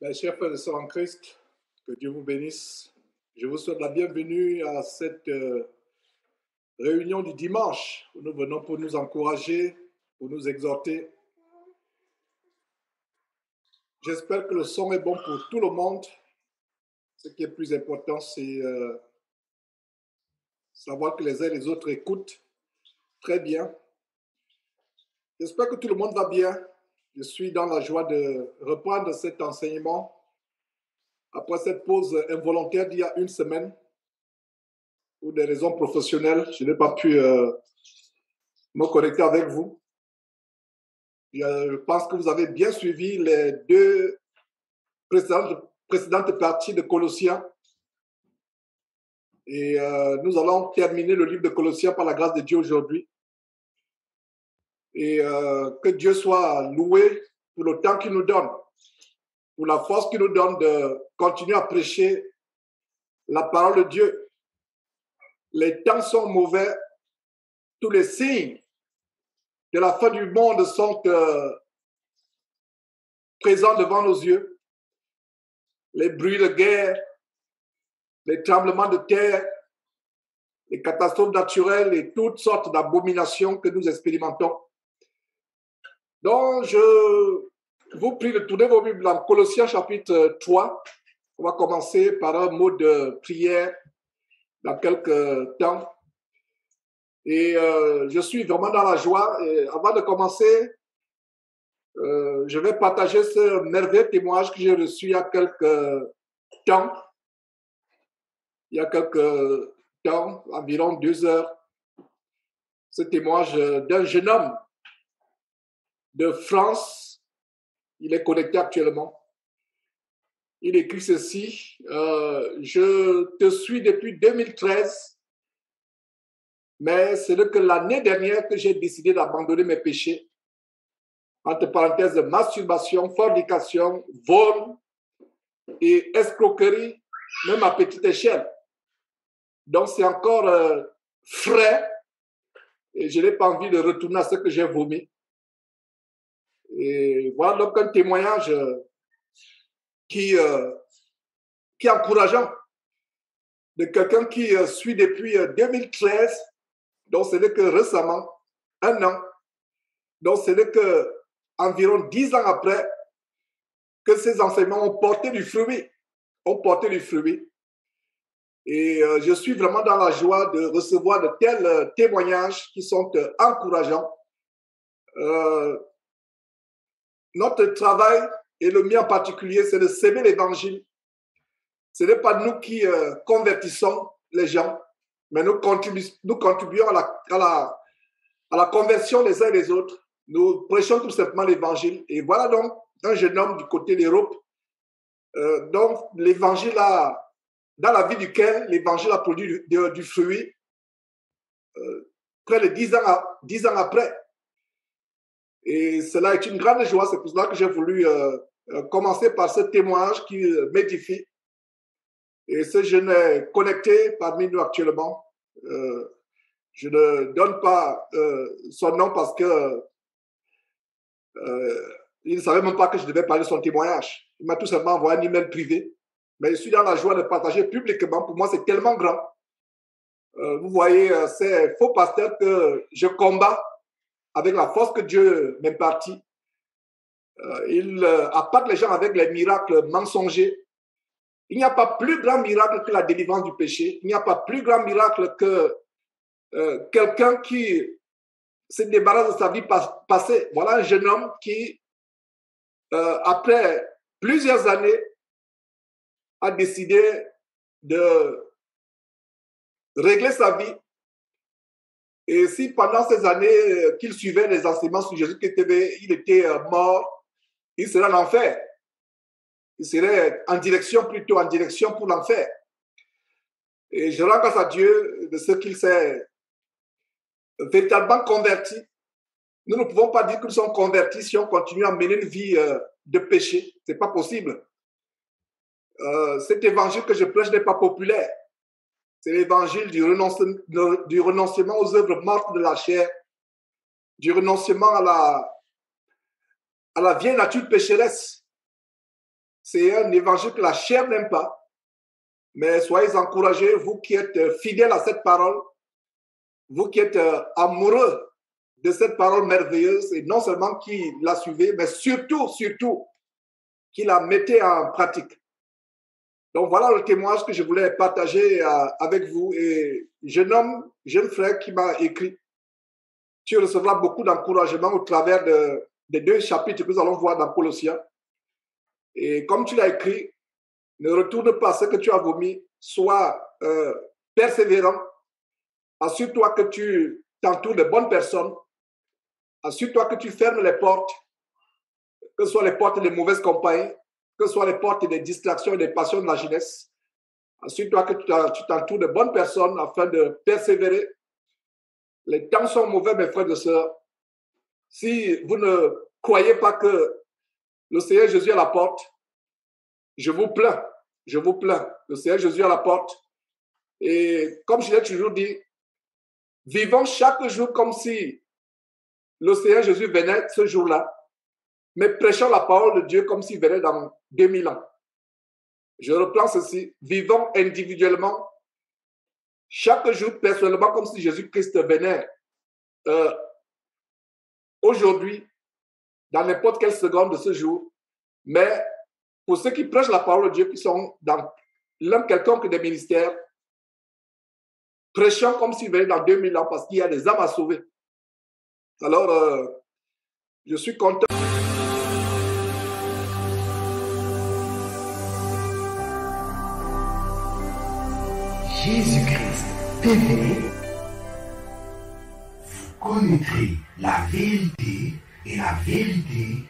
Mes chers frères et sœurs en Christ, que Dieu vous bénisse. Je vous souhaite la bienvenue à cette réunion du dimanche où nous venons pour nous encourager, pour nous exhorter. J'espère que le son est bon pour tout le monde. Ce qui est plus important, c'est savoir que les uns et les autres écoutent très bien. J'espère que tout le monde va bien. Je suis dans la joie de reprendre cet enseignement après cette pause involontaire d'il y a une semaine. Pour des raisons professionnelles, je n'ai pas pu me connecter avec vous. Je pense que vous avez bien suivi les deux précédentes parties de Colossiens. Et nous allons terminer le livre de Colossiens par la grâce de Dieu aujourd'hui. Et que Dieu soit loué pour le temps qu'il nous donne, pour la force qu'il nous donne de continuer à prêcher la parole de Dieu. Les temps sont mauvais, tous les signes de la fin du monde sont présents devant nos yeux. Les bruits de guerre, les tremblements de terre, les catastrophes naturelles et toutes sortes d'abominations que nous expérimentons. Donc, je vous prie de tourner vos Bibles dans Colossiens chapitre 3. On va commencer par un mot de prière dans quelques temps. Et je suis vraiment dans la joie. Et avant de commencer, je vais partager ce merveilleux témoignage que j'ai reçu il y a quelques temps. Il y a quelques temps, environ 2 heures, ce témoignage d'un jeune homme de France. Il est connecté actuellement. Il écrit ceci. Je te suis depuis 2013, mais c'est que l'année dernière que j'ai décidé d'abandonner mes péchés. Entre parenthèses, masturbation, fornication, vol et escroquerie, même à petite échelle. Donc, c'est encore frais et je n'ai pas envie de retourner à ce que j'ai vomi. Et voilà donc un témoignage qui est encourageant de quelqu'un qui suit depuis 2013. Donc, ce n'est que récemment, 1 an. Donc, ce n'est que environ 10 ans après que ces enseignements ont porté du fruit. Et je suis vraiment dans la joie de recevoir de tels témoignages qui sont encourageants. Notre travail, et le mien en particulier, c'est de s'aimer l'évangile. Ce n'est pas nous qui convertissons les gens, mais nous contribuons à la conversion des uns et des autres. Nous prêchons tout simplement l'évangile. Et voilà donc un jeune homme du côté de l'Europe. Donc l'évangile dans la vie duquel l'évangile a produit du fruit près de 10 ans après. Et cela est une grande joie. C'est pour cela que j'ai voulu commencer par ce témoignage qui m'édifie. Et ce jeune est connecté parmi nous actuellement. Je ne donne pas son nom parce que il ne savait même pas que je devais parler de son témoignage. Il m'a tout simplement envoyé un email privé. Mais je suis dans la joie de partager publiquement. Pour moi, c'est tellement grand. Vous voyez, ces faux pasteurs que je combats avec la force que Dieu m'impartit. Il appâte les gens avec les miracles mensongers. Il n'y a pas plus grand miracle que la délivrance du péché. Il n'y a pas plus grand miracle que quelqu'un qui se débarrasse de sa vie passée. Voilà un jeune homme qui, après plusieurs années, a décidé de régler sa vie. Et si pendant ces années qu'il suivait les enseignements sur Jésus, il était mort, il serait en enfer. Il serait en direction pour l'enfer. Et je rends grâce à Dieu de ce qu'il s'est véritablement converti. Nous ne pouvons pas dire que nous sommes convertis si on continue à mener une vie de péché. Ce n'est pas possible. Cet évangile que je prêche n'est pas populaire. C'est l'évangile du renoncement aux œuvres mortes de la chair, du renoncement à la vieille nature pécheresse. C'est un évangile que la chair n'aime pas. Mais soyez encouragés, vous qui êtes fidèles à cette parole, vous qui êtes amoureux de cette parole merveilleuse, et non seulement qui la suivez, mais surtout, qui la mettez en pratique. Donc voilà le témoignage que je voulais partager avec vous. Et jeune frère qui m'a écrit, tu recevras beaucoup d'encouragement au travers des 2 chapitres que nous allons voir dans Colossiens. Et comme tu l'as écrit, ne retourne pas ce que tu as vomi, sois persévérant. Assure-toi que tu t'entoures de bonnes personnes. Assure-toi que tu fermes les portes, que ce soit les portes des mauvaises compagnies, que ce soit les portes des distractions et des passions de la jeunesse. Assure-toi que tu t'entoures de bonnes personnes afin de persévérer. Les temps sont mauvais, mes frères et sœurs. Si vous ne croyez pas que le Seigneur Jésus est à la porte, je vous plains. Le Seigneur Jésus est à la porte. Et comme je l'ai toujours dit, vivons chaque jour comme si le Seigneur Jésus venait ce jour-là, mais prêchons la parole de Dieu comme s'il venait dans 2000 ans. Je reprends ceci. Vivons individuellement, chaque jour personnellement, comme si Jésus-Christ venait aujourd'hui, dans n'importe quelle seconde de ce jour. Mais pour ceux qui prêchent la parole de Dieu, qui sont dans l'un quelconque des ministères, prêchons comme s'il venait dans 2000 ans, parce qu'il y a des âmes à sauver. Alors, je suis content. Jésus-Christ TV, vous connaîtrez la vérité et la vérité